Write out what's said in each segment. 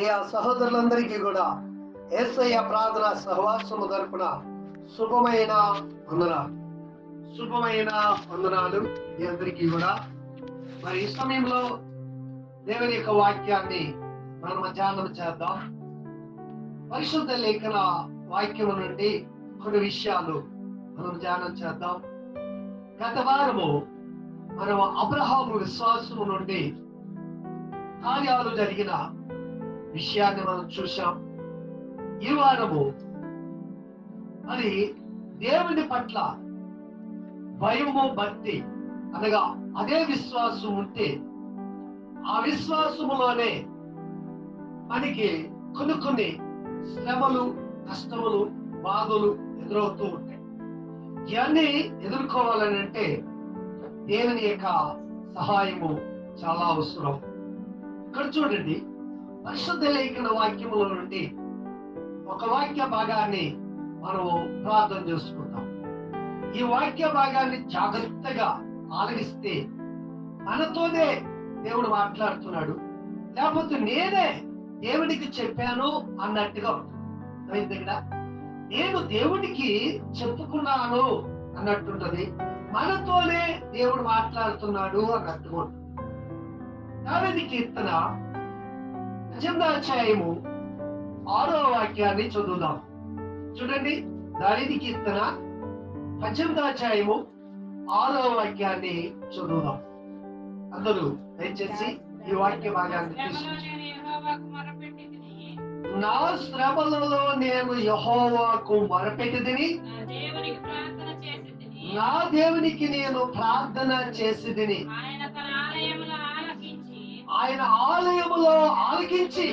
ప్రియ సహోదరులందరికీ కూడా యేసయ్య ప్రార్థన సహవాసము తరపున శుభమైన వందనాలు మీ అందరికీ కూడా. మరి ఈ సమయంలో దేవుని యొక్క వాక్యాన్ని మనం ధ్యానం చేద్దాం. పరిశుద్ధ లేఖన వాక్యము నుండి కొన్ని విషయాలు మనం ధ్యానం చేద్దాం. గత వారము మనం అబ్రహాము విశ్వాసము నుండి కార్యాలు జరిగిన విషయాన్ని మనం చూసాం. ఈ వారము మరి దేవుని పట్ల భయము భక్తి అనగా అదే విశ్వాసం ఉంటే ఆ విశ్వాసములోనే మనకి కొన్ని శ్రమలు, కష్టములు, బాధలు ఎదురవుతూ ఉంటాయి. ఇవన్నీ ఎదుర్కోవాలని అంటే దేవుని యొక్క సహాయము చాలా అవసరం. ఇక్కడ చూడండి, పరిశుద్ధ లేఖన వాక్యముల నుండి ఒక వాక్య భాగాన్ని మనము ప్రార్థన చేసుకుంటాం. ఈ వాక్య భాగాన్ని జాగ్రత్తగా ఆలగిస్తే మనతోనే దేవుడు మాట్లాడుతున్నాడు, లేకపోతే నేనే దేవుడికి చెప్పాను అన్నట్టుగా ఉంటుంది. కదా, నేను దేవుడికి చెప్పుకున్నాను అన్నట్టుంటది, మనతోనే దేవుడు మాట్లాడుతున్నాడు అన్నట్టుగా ఉంటుంది. దావీదు కీర్తన 8వ అధ్యాయము 6వ వాక్యాన్ని చదువుదాం. చూడండి, దావీదు కీర్తన 8వ అధ్యాయము 6వ వాక్యాన్ని చదువుదాం. అందరూ దయచేసి ఈ వాక్య భాగాన్ని తీసుకుంటాం. నా శ్రమలలో నేను యెహోవాకు మొరపెట్టితిని, నా దేవునికి నేను ప్రార్థన చేసితిని. ఆయన ఆలయములో ఆలకించి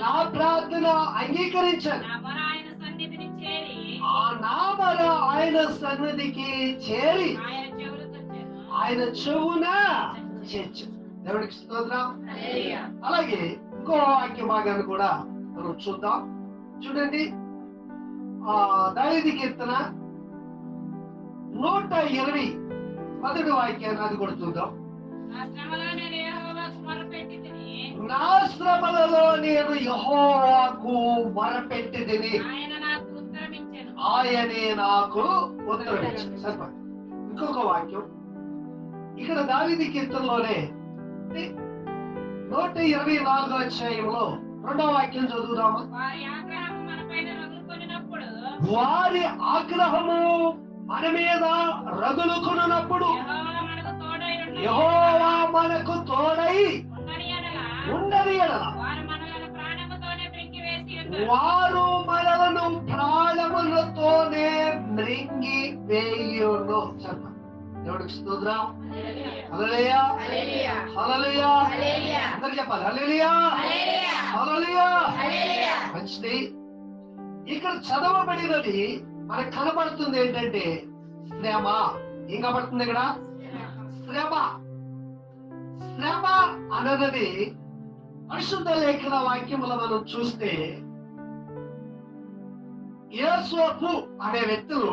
నా ప్రార్థన అంగీకరించాను. నా మొర ఆయన సన్నిధికి చేరి ఆయన చెవున చేర్చు. దేవుడికి స్తోత్రం. అలాగే ఇంకో వాక్య భాగాన్ని కూడా మనం చూద్దాం. చూడండి, దావీదు కీర్తన 120 మొదటి వాక్యాన్ని అది కూడా చూద్దాం. నా శ్రమలలో నేను యెహోవాకు మొరపెట్టితిని, ఆయనే నాకు ఉత్తరమిచ్చాడు. సరిపడి ఇంకొక వాక్యం ఇక్కడ దావీదు కీర్తనలోనే 124వ అధ్యాయంలో 2వ వాక్యం చదువుదామా. వారి ఆగ్రహము మన మీద రగులుకొనున్నప్పుడు యెహోవా మనకు తోడై ఉండని ఎడల వారు మనలను ప్రాణములతోనే మృంగి వేయును. దేవుడికి స్తోత్రం. హల్లెలూయా, హల్లెలూయా. అందరూ చెప్పాలి హల్లెలూయా, హల్లెలూయా. మంచిది. ఇక్కడ చదవబడినది మనకు కనబడుతుంది ఏంటంటే శ్రమ. ఏం కనబడుతుంది ఇక్కడ? శ్రమ. శ్రమ అన్నది పరిశుద్ధ లేఖన వాక్యములో మనం చూస్తే యోసేపు అనే వ్యక్తులు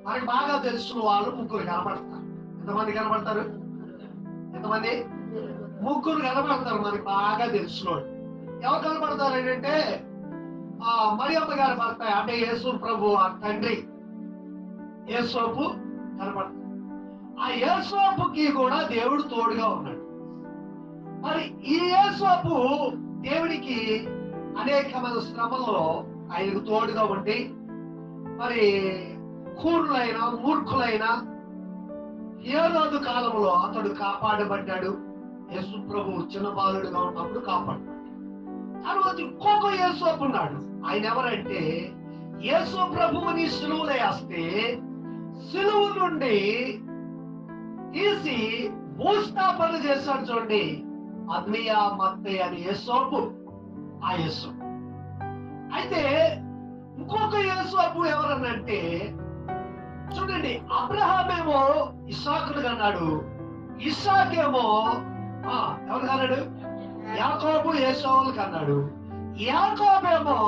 మనకు బాగా తెలుసుకున్న వాళ్ళు ముగ్గురు కనబడతారు. ఎంతమంది కనబడతారు? ఎంతమంది? ముగ్గురు కనబడతారు మనకు బాగా తెలిసినోడు. ఎవరు కనబడతారు ఏంటంటే మరియమ్మ గారి భర్త అంటే యేసు ప్రభు ఆ తండ్రి యోసేపు కనబడతారు. ఆ యోసేపుకి కూడా దేవుడు తోడుగా ఉన్నాడు. మరి ఈ యోసేపు దేవుడికి అనేకమైన శ్రమల్లో ఆయనకు తోడుగా ఉండి మరి కూరులైన మూర్ఖులైన హేరోదు కాలంలో అతడు కాపాడబడ్డాడు. యేసు ప్రభు చిన్న బాలుడుగా ఉన్నప్పుడు కాపాడబడ్డాడు. తర్వాత ఇంకొక యేసేపు ఉన్నాడు. ఆయన ఎవరంటే యేసు ప్రభువుని సిలువలో వేస్తే సిలువ నుండి తీసి భూస్థాపన చేశాడు. చూడండి, అద్మియా మత్తయి అని యేసేపు. ఆ యేసేపు అయితే ఇంకొక యేసేపు ఎవరనంటే చూడండి, అబ్రహామేమో ఇస్సాకును కన్నాడు, ఇస్సాకేమో ఎవరు కన్నాడు? యాకోబు ఏసావులు కన్నాడు. యాకోబేమో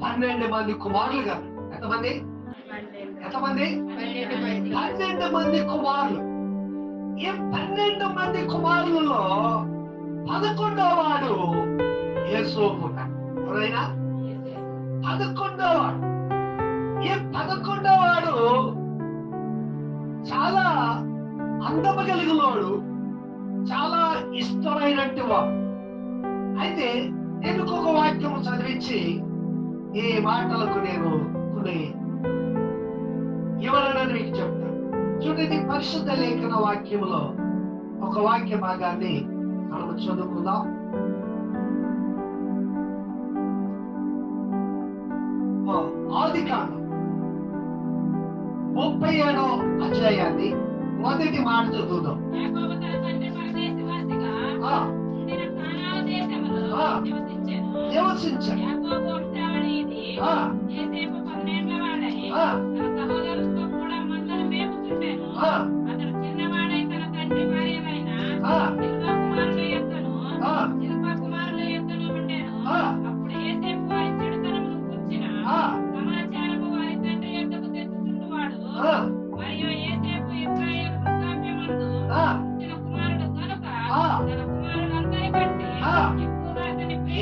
12 మంది కుమారులు కన్నాడు. ఎంతమంది? 12 మంది కుమారులు. ఈ 12 మంది కుమారులలో 11వ వాడు యేసోపు. ఎవరైనా 11వ వాడు. ఈ 11వ వాడు చాలా అందము కలిగినవాడు, చాలా ఇష్టమైనట్టు వాడు. అయితే నేను ఒక వాక్యము చదివించి ఈ మాటలకు నేను కొన్ని వివరణను మీకు చెప్తాను. చూడండి, పరిశుద్ధ లేఖన వాక్యములో ఒక వాక్య భాగాన్ని మనం చదువుకుందాం. ఆదికాండం 37వ అధ్యాయాన్ని మొదటి మాట చదువుదాం.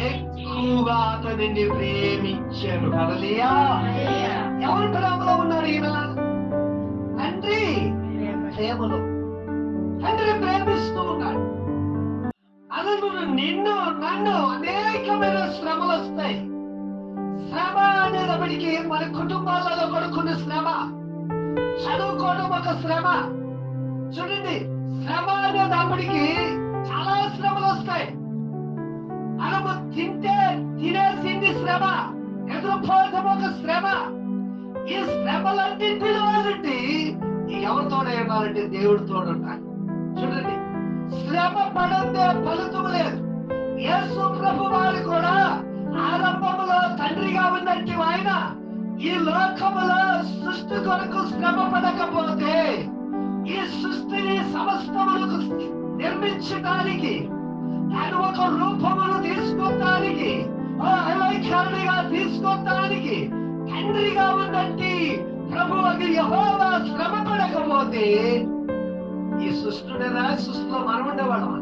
ఎక్కువగా అతనిని ప్రేమించాడు. హల్లెలూయా. ఎవరి ప్రేమలో ఉన్నాడు ఈయన? తండ్రి ప్రేమలో. తండ్రి ప్రేమిస్తూ ఉన్నాడు. అతను నిన్ను నన్ను అనేకమైన శ్రమలు వస్తాయి. శ్రమ అనేటప్పటికీ మన కుటుంబాలలో పడుకున్న శ్రమ, చదువుకోవడం ఒక శ్రమ. చూడండి, శ్రమ అనేటప్పటికీ చాలా శ్రమలు వస్తాయి. మనము తినేసింది శ్రమ, ఎదురుపోవడం ఒక శ్రమ. ఈ శ్రమలన్నింటిలో నుండి ఎవరితోనే ఉండాలంటే దేవుడితో ఉండాలి. చూడండి, శ్రమ పడందే ఫలితం లేదు. యేసు ప్రభు వారు కూడా ఆరంభంలో తండ్రిగా ఉన్నట్టు ఆయన ఈ లోకములో సృష్టి కొరకు శ్రమ పడకపోతే ఈ సృష్టిని సమస్తములకు నిర్మించడానికి, తను ఒక రూపమును తీసుకోవటానికి, అలైకారునిగా తీసుకోవటానికి తండ్రిగా ఉన్నట్టు ప్రభువుకి యెహోవా శ్రమ పడకపోతే ఈ సృష్టిలో మనం ఉండేవాళ్ళమా?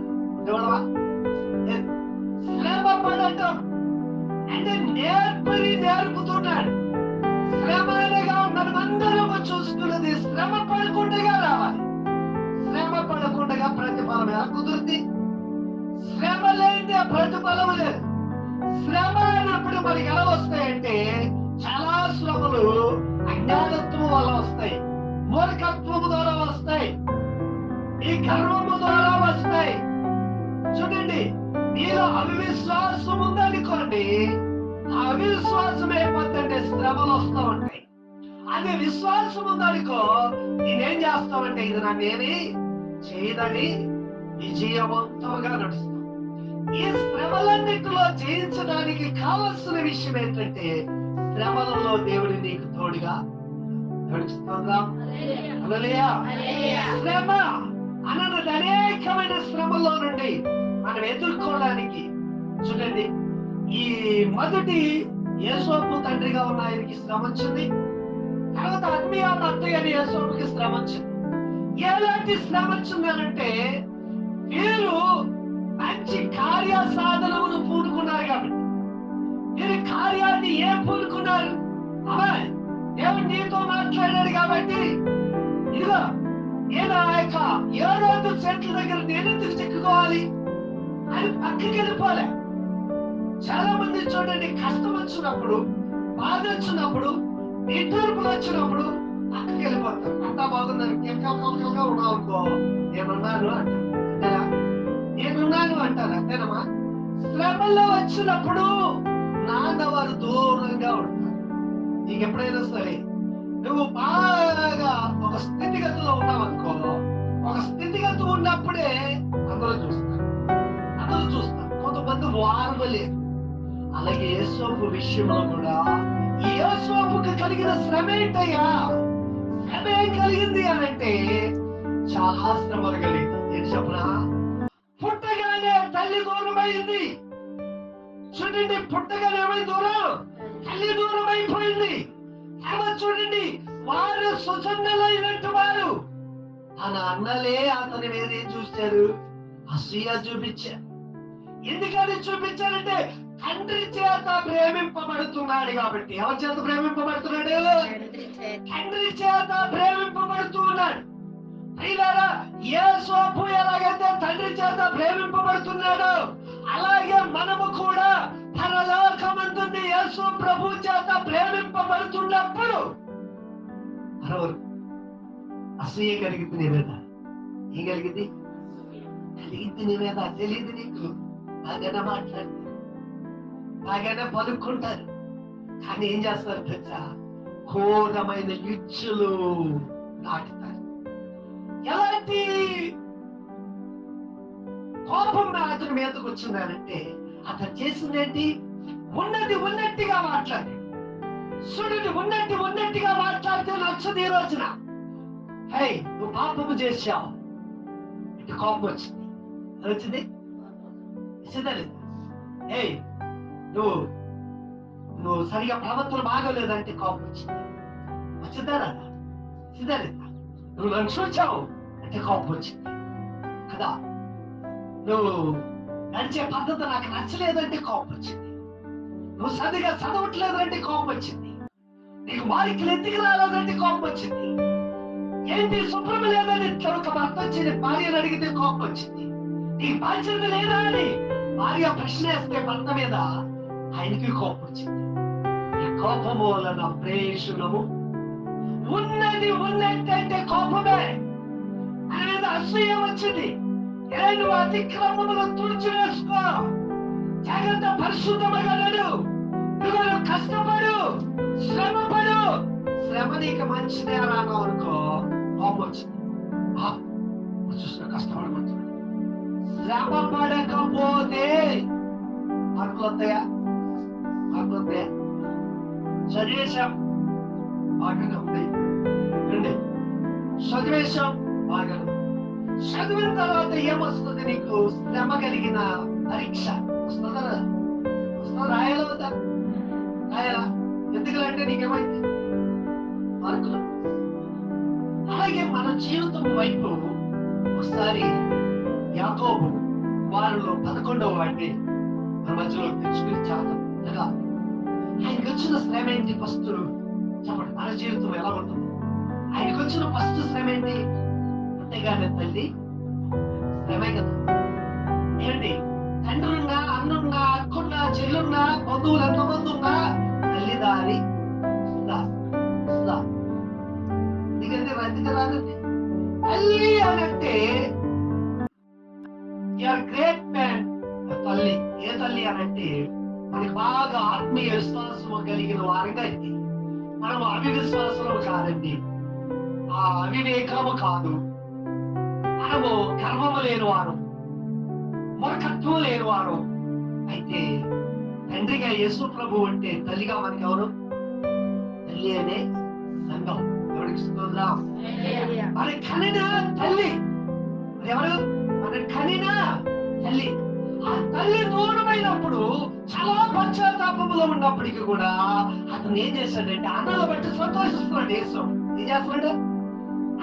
శ్రమ పడటం అంటే నేర్పుతున్నాడు. శ్రమ అనగా మనమందరం చూసుకున్నది శ్రమ పడకుండా రావాలి. శ్రమ పడకుండా ప్రతిఫలం ఎలా కుదురుతుంది? శ్రమ లేని ప్రతిఫలం లేదు. శ్రమ అన్నప్పుడు మనకి ఎలా వస్తాయంటే చాలా శ్రమలు అజ్ఞానత్వం వల్ల వస్తాయి, మూర్ఖత్వము ద్వారా వస్తాయి, ఈ గర్వము ద్వారా వస్తాయి. చూడండి, మీలో అవిశ్వాసం ఉందనుకోండి, ఆ అవిశ్వాసం అయిపోతుంటే శ్రమలు వస్తూ ఉంటాయి. అదే విశ్వాసం ఉందనుకో, నేనేం చేస్తామంటే ఇది నాకేమి చేయదని విజయవంతంగా నడుస్తాం. ఈ శ్రమలన్నిటిలో జయించడానికి కావలసిన విషయం ఏంటంటే శ్రమలలో దేవుడి నీకు తోడుగా నడుస్తుందా? హల్లెలూయా. శ్రమ అన్నది అనేకమైన శ్రమల్లో నుండి మనం ఎదుర్కోవడానికి. చూడండి, ఈ మొదటి యేసోపు తండ్రిగా ఉన్న ఆయనకి శ్రమ వచ్చింది. తర్వాత ఆత్మీయ అత్తయ్య యేసోపుకి శ్రమ వచ్చింది. ఎలాంటి శ్రమ వచ్చిందనంటే వీరు మంచి కార్య సాధనమును పూనుకున్నారు కాబట్టి. మీరు కార్యాన్ని ఏం పూనుకున్నారు? దేవుడు నీతో మాట్లాడాడు కాబట్టి ఇదిగో నేను ఆ యొక్క 7 చెట్ల దగ్గర నేను ఎందుకు చిక్కుకోవాలి అని పక్కకి వెళ్ళిపోలే. చాలా మంది చూడండి, కష్టం వచ్చినప్పుడు, బాధ వచ్చినప్పుడు, నిట్టూర్పులు వచ్చినప్పుడు పక్కకి వెళ్ళిపోతారు. అంతా బాగుందని కెంకా ఉన్నావు అనుకో, నేనున్నాను అంటారా? నేనున్నాను అంటారు, అంతేనమ్మా? శ్రమల్లో వచ్చినప్పుడు నాన్నవారు దూరంగా ఉంటారు. నీకు ఎప్పుడైనా సరే నువ్వు బాగా ఒక స్థితిగతిలో ఉన్నావు అనుకో, ఒక స్థితిగతి ఉన్నప్పుడే అందరూ చూస్తారు. కొంతమంది వారవలేరు. అలాగే యేసోపు విషయంలో కూడా యేసోపుకి కలిగిన శ్రమ ఏంటయ్యా? శ్రమ ఏం కలిగింది అని అంటే చాలా శ్రమలు కలిగింది. ఏంటి చెప్పనా? పుట్టగానే తల్లి దూరమైంది. చూడండి, పుట్టగానే ఏమైంది? దూరం. తల్లి దూరం అయిపోయింది. చూడండి, వారు సుసన్నలైనట్టు వారు తన అన్నలే అతని మీద చూశారు, అసూయ చూపించారు. ఎందుకని చూపించాలంటే తండ్రి చేత ప్రేమింపబడుతున్నాడు కాబట్టి. ఎవరి చేత ప్రేమింపబడుతున్నాడు? తండ్రి చేత ప్రేమింపబడుతూ ఉన్నాడు. ప్రియులారా, యేసు ఎలాగైతే తండ్రి చేత ప్రేమింపబడుతున్నాడో అలాగే మనము కూడా పరలోకమందున్న యేసు ప్రభు చేత ప్రేమింపబడుతున్నప్పుడు అసూయ కలిగింది నీ మీద. ఏం కలిగింది? కలిగింది నీ మీద. తెలియదు నీకు. బాగానే మాట్లాడుతుంది, బాగానే పలుకుంటారు, కానీ ఏం చేస్తారు తెలుసా? ఘోరమైన యుచ్చులు నాటుతారు. ఎలాంటి కోపం అతని మీదకు వచ్చిందంటే అతను చేసిందేంటి? ఉన్నది ఉన్నట్టుగా మాట్లాడి, సుడిని ఉన్నట్టుగా మాట్లాడితే నచ్చదు. ఈ రోజున హై నువ్వు పాపము చేశావు అంటే కోపం వచ్చింది. వచ్చింది హే నువ్వు సరిగా ప్రవర్తన బాగోలేదంటే కోపం వచ్చింది. వచ్చిందా? నువ్వు నన్ను చూచావు అంటే కోపం వచ్చింది కదా. నువ్వు నడిచే పద్ధతి నాకు నచ్చలేదంటే కోపం వచ్చింది. నువ్వు సరిగా చదవట్లేదంటే కోపం వచ్చింది. నీకు మార్కులు ఎందుకు రాలేదంటే కోపం వచ్చింది. ఏంటి శుభ్రం లేదని ఒక భర్త వచ్చింది భార్యను అడిగితే కోపం వచ్చింది. నీకు బాధ్యత లేదా అని భార్య ప్రశ్న వేస్తే భర్త మీద ఆయనకి కోపం వచ్చింది. ఈ కోపము వలన ప్రేషణము ఉన్నది ఉన్నట్టంటే కోపమే. ఆయన మీద అసూయ వచ్చింది. నువ్వు అతిక్రమములు తుడిచివేసుకో, జాగ్రత్త, పరిశుద్ధముగా నడు, నువ్వు కష్టపడు, శ్రమపడు. శ్రమ నీకు మంచిదే రాను అనుకో, కోపం వచ్చింది. చూసిన కష్టపడమంటున్నాడు. శ్రమ పడకపోతే మార్కులు వస్తాయా? చదివేశాం బాగానే ఉంది, చదివేశాం బాగానే. చదివిన తర్వాత ఏమొస్తుంది? నీకు శ్రమ కలిగిన పరీక్ష వస్తుందా? రాయాలా వద్దా? రాయాలా? ఎందుకంటే నీకేమైంది? మార్కులు. అలాగే మన జీవితం వైపు ఒకసారి యాకోబు వారిలో 11వ వాడిని మన మధ్యలో తెచ్చుకుని చాలా కదా. ఆయనకు వచ్చిన శ్రమ ఏంటి? ఫస్ట్ చెప్పండి, మన జీవితం ఎలా ఉంటుంది? ఆయనకు వచ్చిన ఫస్ట్ శ్రమ ఏంటి? పుట్టగానే తల్లి శ్రమే కదా. ఏంటి? తండ్రున్నా, అన్నున్నా, అక్కున్నా, చెల్లున్నా, బంధువులు ఎంతమంది ఉన్నా తల్లి దారి ఎందుకంటే రద్దుగా రాదండి. తల్లి అనంటే గ్రేట్ మ్యాన్. తల్లి ఏ తల్లి అనంటే మనకి బాగా ఆత్మీయ విశ్వాసము కలిగిన వారంగా ఇది. మనము అవివిశ్వాసము కాదండి, ఆ అవివేకము కాదు. మనము గర్వము లేని వారు, మూర్ఖత్వం లేని వారు. అయితే తండ్రిగా యేసు ప్రభు అంటే తల్లిగా మనకి ఎవరు? తల్లి అనే సంఘం. ఎవరికి స్తోత్రం? మన కనిన తల్లి. ఎవరు? మన కనిన తల్లి. ఆ తల్లి దూరమైనప్పుడు చాలా పశ్చాత్తాపంలో ఉన్నప్పటికీ కూడా అతను ఏం చేశాడంటే అన్నలు బట్టి సంతోషిస్తున్నాడు. యేసు ఏం చేస్తున్నాడు?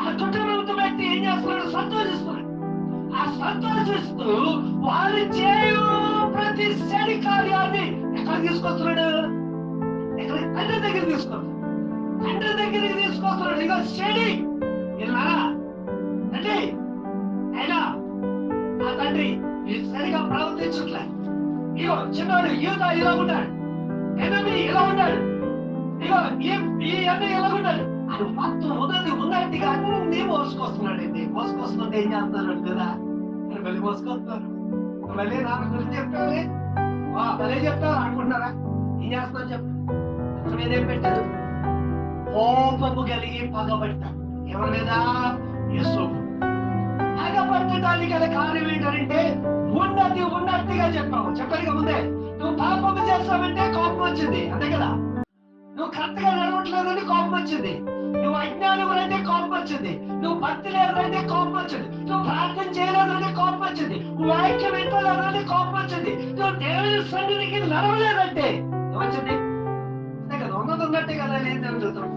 ఆ కుటుంబంతో బట్టి ఏం చేస్తున్నాడు? సంతోషిస్తున్నాడు. ఆ సంతోషిస్తూ వారు చేయు ప్రతి చెడు కార్యాన్ని ఎక్కడ తీసుకొస్తున్నాడు? తండ్రి దగ్గర తీసుకొస్తున్నాడు. తండ్రి దగ్గరికి తీసుకొస్తున్నాడు. ఇక చెడి విన్నారా? తండ్రి అయినా ఆ తండ్రి సరిగా ప్రవర్తించట్లే. ఇగో చిన్నాడు యూదా ఇలా ఉంటాడు, ఎనమి ఇలా ఉన్నాడు, ఇగో ఈ అన్న ఇలా ఉన్నాడు. అది మొత్తం ఉన్నట్టుగా అన్ని మోసుకొస్తున్నాడండి. మోసుకొస్తుంటే ఏం చేస్తున్నాడు కదా? మళ్ళీ మోసుకొస్తున్నారు. మళ్ళీ నాన్న గురించి చెప్పాలి, భలే చెప్తారు అనుకుంటున్నారా? ఏం చేస్తాను చెప్పు. మీదేం పెట్టారు? కోపము కలిగి పగబట్టాడు. ఎవరి మీద? యేసుకు. పగబట్టడానికి గల కార్యం ఏంటంటే ఉన్నట్టుగా చెప్పారు ముందే. నువ్వు పాపము చేస్తావంటే కోపం వచ్చింది, అంతే కదా. నువ్వు కరెక్ట్ గా నడవట్లేదంటే కోపం వచ్చింది. నువ్వు అజ్ఞానులంటే కోపం వచ్చింది. నువ్వు భక్తి లేదంటే కోపం వచ్చింది. నువ్వు ప్రార్థన చేయలేదంటే కోపం వచ్చింది. నువ్వు వాక్యం వింటలేదంటే కోపం వచ్చింది. నువ్వు దేవుని సన్నిధికి నడవలేదంటే ఏమొచ్చింది? అంతే కదా. ఉన్నట్టే కదా. లేదు జరుగుతాం.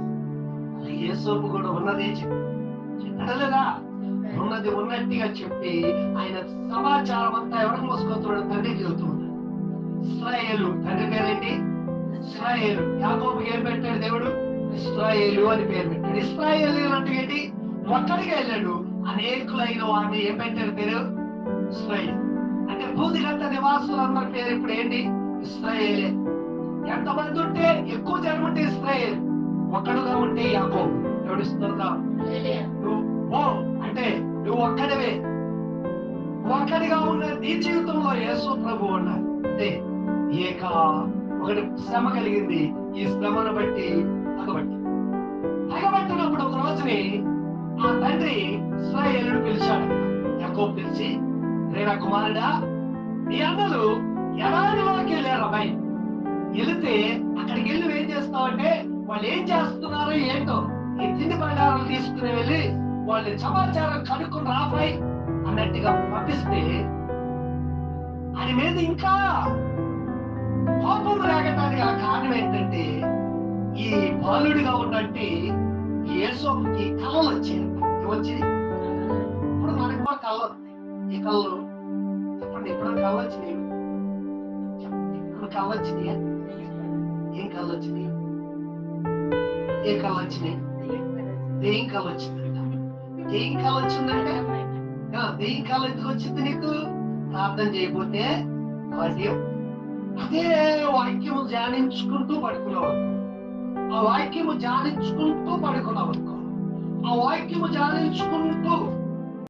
యేసు కూడా ఉన్నదే చెప్పలేదా? ఉన్నది ఉన్నట్టుగా చెప్పి ఆయన సమాచారం అంతా ఎవరికి మోసుకొస్తున్నాడు? తండ్రికి చెబుతున్నాడు. ఇశ్రాయేలు తండ్రి పేరేంటి? ఇశ్రాయేలు. యాకోబుకి ఏం పెట్టాడు దేవుడు? ఇశ్రాయేలు అని పేరు పెట్టాడు. ఇశ్రాయేలు అంటే ఏంటి? ఒక్కడిగా వెళ్ళాడు, అనేకులైన వాడిని ఏం పెట్టాడు పేరు? ఇశ్రాయేలు. అంటే భూదిగంత నివాసులందరి పేరు ఇప్పుడు ఏంటి? ఇశ్రాయేలే. ఎంతమంది ఉంటే ఎక్కువ జనం ఉంటే ఇశ్రాయేలు, ఒక్కడుగా ఉంటే యాకోబు. దేవుడు స్తోత్రం. నువ్వు అంటే నువ్వు ఒక్కడివే. ఒక్కడిగా ఉన్న నీ జీవితంలో యేసు ప్రభు ఉన్నారు. అంటే ఒకటి శ్రమ కలిగింది. ఈ శ్రమను బట్టి తగబట్టినప్పుడు ఒక రోజుని ఆ తండ్రి ఇశ్రాయేలును పిలిచాడు. యాకోబు పిలిచి, రే నా కుమారుడా, నీ అన్నలు ఎడారిలోకి వెళ్ళారు అబ్బాయి. వెళితే అక్కడికి వెళ్ళి ఏం చేస్తావంటే వాళ్ళు ఏం చేస్తున్నారో ఏంటో ఈ తిండి బండారాలు తీసుకుని వెళ్ళి వాళ్ళ సమాచారం కనుక్కుని రాబాయి అన్నట్టుగా పంపిస్తే ఆయన మీద ఇంకా కోపం రాగటానికి ఆ కారణం ఏంటంటే ఈ బాలుడిగా ఉన్నట్టు యేసోకి కళలు వచ్చాయంట. ఏమొచ్చింది? ఇప్పుడు మనకు కూడా కళ్ళు వస్తాయి. ఈ కళ్ళు చెప్పండి, ఇప్పుడు కళ్ళు వచ్చినాయి. ఇప్పుడు కళ్ళు వచ్చినాయా? ఏం కళ్ళు వచ్చినాయి? ఏ కళ్ళు వచ్చినాయి? దెయ్యం కళ్ళు వచ్చిందంట. దెయ్యం కళ్ళు వచ్చిందంటే దెయ్యం కళ్ళు ఎందుకు వచ్చింది నీకు? ప్రార్థన చేయకపోతే వాద్యం. అదే వాక్యము ధ్యానించుకుంటూ పడుకున్నావు. ఆ వాక్యము ధ్యానించుకుంటూ పడుకున్నావు. ఆ వాక్యము ధ్యానించుకుంటూ